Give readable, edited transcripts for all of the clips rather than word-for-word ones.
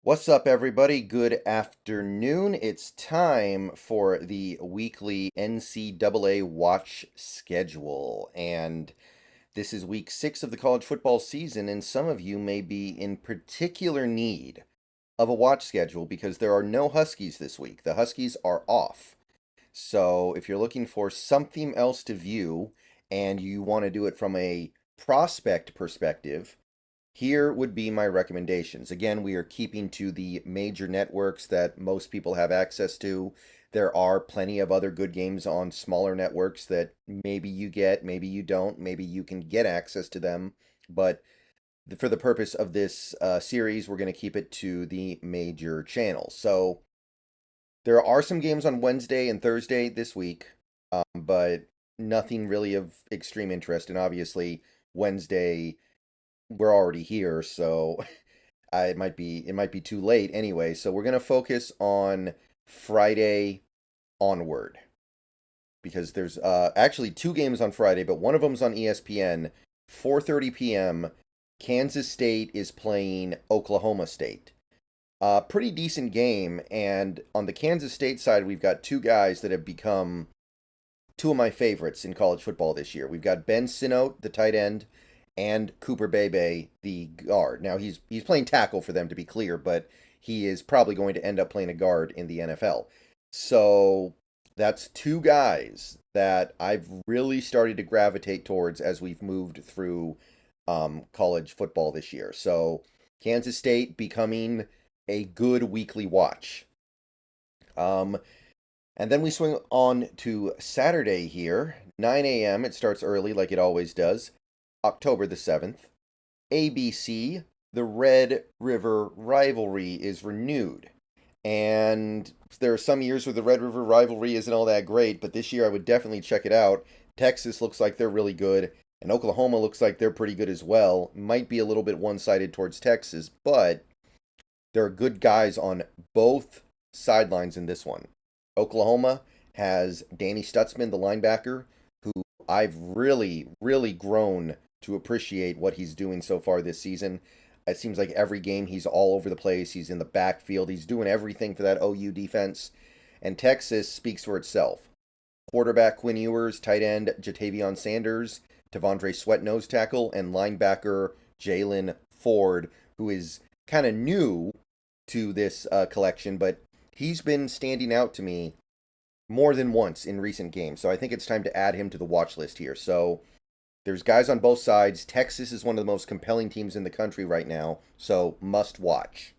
What's up, everybody? Good afternoon. It's time for the weekly NCAA watch schedule. And this is week 6 of the college football season, and some of you may be in particular need of a watch schedule because there are no Huskies this week. The Huskies are off. So if you're looking for something else to view and you want to do it from a prospect perspective, here would be my recommendations. Again, we are keeping to the major networks that most people have access to. There are plenty of other good games on smaller networks that maybe you get, maybe you don't, maybe you can get access to them. But for the purpose of this series, we're going to keep it to the major channels. So there are some games on Wednesday and Thursday this week, but nothing really of extreme interest. And obviously, Wednesday we're already here, so it might be too late anyway. So we're gonna focus on Friday onward because there's actually two games on Friday, but one of them's on ESPN, 4:30 p.m. Kansas State is playing Oklahoma State. Pretty decent game, and on the Kansas State side, we've got two guys that have become two of my favorites in college football this year. We've got Ben Sinote, the tight end, and Cooper Bebe, the guard. Now he's playing tackle for them, to be clear, but he is probably going to end up playing a guard in the NFL. So that's two guys that I've really started to gravitate towards as we've moved through college football this year. So Kansas State becoming a good weekly watch. Um, and then we swing on to Saturday here, 9 a.m. It starts early like it always does. October the 7th. ABC, the Red River rivalry is renewed. And there are some years where the Red River rivalry isn't all that great, but this year I would definitely check it out. Texas looks like they're really good, and Oklahoma looks like they're pretty good as well. Might be a little bit one-sided towards Texas, but there are good guys on both sidelines in this one. Oklahoma has Danny Stutzman, the linebacker, who I've really grown to appreciate what he's doing so far this season. It seems like every game he's all over the place. He's in the backfield. He's doing everything for that OU defense. And Texas speaks for itself. Quarterback Quinn Ewers, tight end Jatavion Sanders, Devondre Sweat nose tackle, and linebacker Jalen Ford, who is kind of new to this collection, but he's been standing out to me more than once in recent games. So I think it's time to add him to the watch list here. So there's guys on both sides. Texas is one of the most compelling teams in the country right now, so must watch.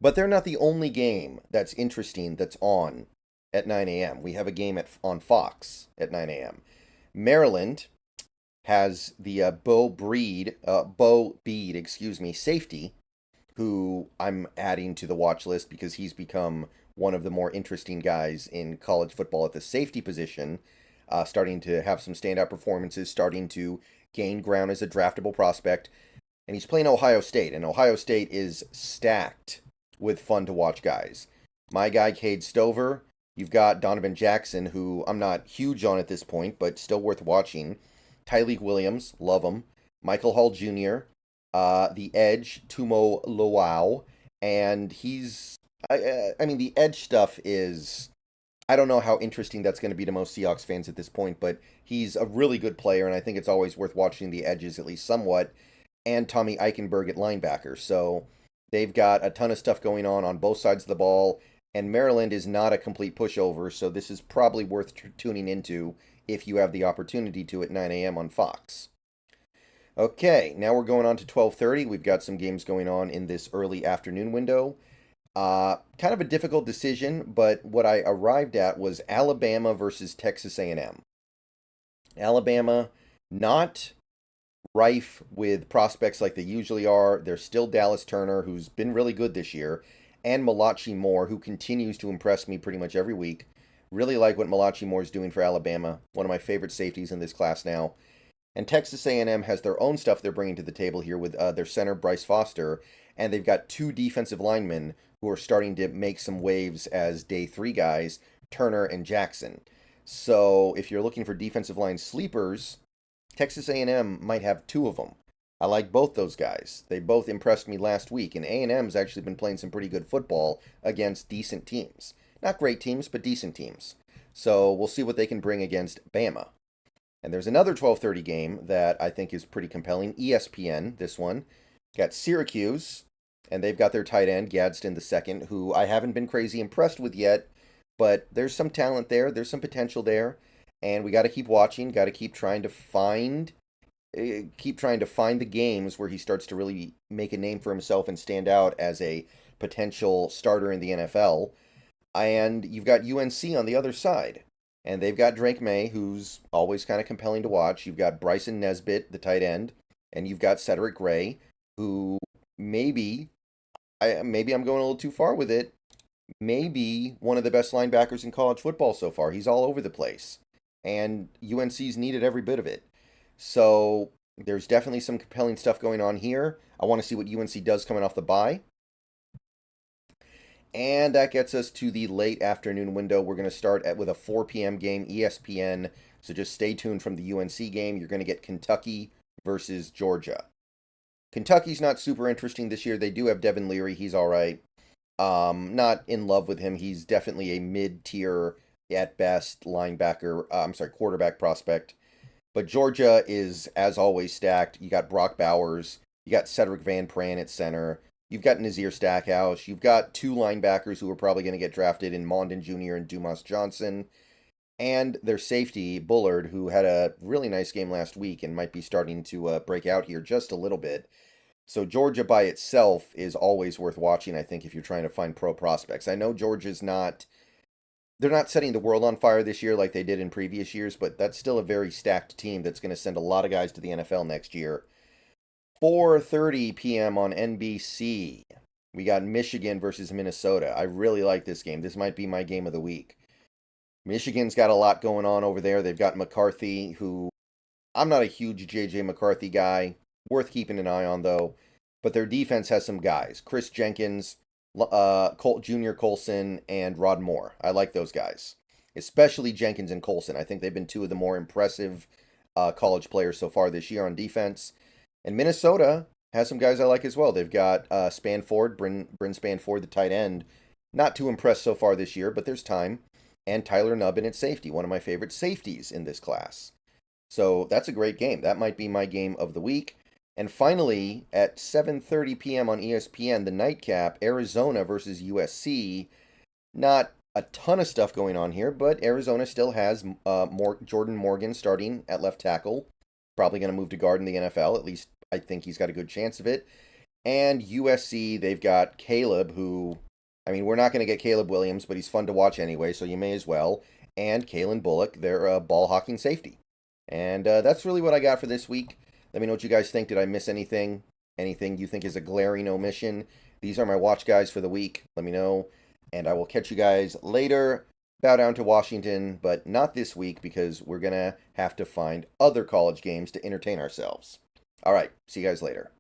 But they're not the only game that's interesting that's on at 9 a.m. We have a game on Fox at 9 a.m. Maryland has the Bo Bead, safety, who I'm adding to the watch list because he's become one of the more interesting guys in college football at the safety position. Starting to have some standout performances, starting to gain ground as a draftable prospect. And he's playing Ohio State, and Ohio State is stacked with fun to watch guys. My guy, Cade Stover. You've got Donovan Jackson, who I'm not huge on at this point, but still worth watching. Tyleik Williams, love him. Michael Hall Jr., the Edge, Tumo Lowau. And the Edge stuff is, I don't know how interesting that's going to be to most Seahawks fans at this point, but he's a really good player, and I think it's always worth watching the edges at least somewhat, and Tommy Eichenberg at linebacker. So they've got a ton of stuff going on both sides of the ball, and Maryland is not a complete pushover, so this is probably worth tuning into if you have the opportunity to at 9 a.m. on Fox. Okay, now we're going on to 12:30. We've got some games going on in this early afternoon window. Kind of a difficult decision, but what I arrived at was Alabama versus Texas A&M. Alabama, not rife with prospects like they usually are. There's still Dallas Turner, who's been really good this year, and Malachi Moore, who continues to impress me pretty much every week. Really like what Malachi Moore is doing for Alabama. One of my favorite safeties in this class now. And Texas A&M has their own stuff they're bringing to the table here with their center, Bryce Foster, and they've got two defensive linemen who are starting to make some waves as day 3 guys, Turner and Jackson. So if you're looking for defensive line sleepers, Texas A&M might have two of them. I like both those guys. They both impressed me last week, and A&M's actually been playing some pretty good football against decent teams. Not great teams, but decent teams. So we'll see what they can bring against Bama. And there's another 12:30 game that I think is pretty compelling. ESPN, this one, got Syracuse, and they've got their tight end, Gadsden the second, who I haven't been crazy impressed with yet, but there's some talent there, there's some potential there, and we got to keep watching, got to keep trying to find the games where he starts to really make a name for himself and stand out as a potential starter in the NFL. And you've got UNC on the other side. And they've got Drake May, who's always kind of compelling to watch. You've got Bryson Nesbitt, the tight end, and you've got Cedric Gray, who maybe I'm going a little too far with it. Maybe one of the best linebackers in college football so far. He's all over the place, and UNC's needed every bit of it. So there's definitely some compelling stuff going on here. I want to see what UNC does coming off the bye. And that gets us to the late afternoon window. We're going to start with a 4 p.m. game, ESPN. So just stay tuned from the UNC game. You're going to get Kentucky versus Georgia. Kentucky's not super interesting this year. They do have Devin Leary. He's all right. Not in love with him. He's definitely a mid-tier, at best, quarterback prospect. But Georgia is, as always, stacked. You got Brock Bowers. You got Cedric Van Pran at center. You've got Nazir Stackhouse. You've got two linebackers who are probably going to get drafted in Mondon Jr. and Dumas Johnson. And their safety, Bullard, who had a really nice game last week and might be starting to break out here just a little bit. So Georgia by itself is always worth watching, I think, if you're trying to find pro prospects. I know Georgia's they're not setting the world on fire this year like they did in previous years, but that's still a very stacked team that's going to send a lot of guys to the NFL next year. 4:30 p.m. on NBC. We got Michigan versus Minnesota. I really like this game. This might be my game of the week. Michigan's got a lot going on over there. They've got McCarthy, who I'm not a huge J.J. McCarthy guy. Worth keeping an eye on, though. But their defense has some guys. Chris Jenkins, Junior Colson, and Rod Moore. I like those guys. Especially Jenkins and Colson. I think they've been two of the more impressive college players so far this year on defense. And Minnesota has some guys I like as well. They've got Spanford, Bryn Spanford, the tight end. Not too impressed so far this year, but there's time. And Tyler Nubbin at safety, one of my favorite safeties in this class. So that's a great game. That might be my game of the week. And finally, at 7:30 p.m. on ESPN, the nightcap, Arizona versus USC. Not a ton of stuff going on here, but Arizona still has Jordan Morgan starting at left tackle. Probably going to move to guard in the NFL. At least I think he's got a good chance of it. And USC, they've got Caleb, who, I mean, we're not going to get Caleb Williams, but he's fun to watch anyway, so you may as well. And Kalen Bullock, their ball hawking safety. And that's really what I got for this week. Let me know what you guys think. Did I miss anything? Anything you think is a glaring omission? These are my watch guys for the week. Let me know. And I will catch you guys later. Bow down to Washington, but not this week because we're going to have to find other college games to entertain ourselves. All right. See you guys later.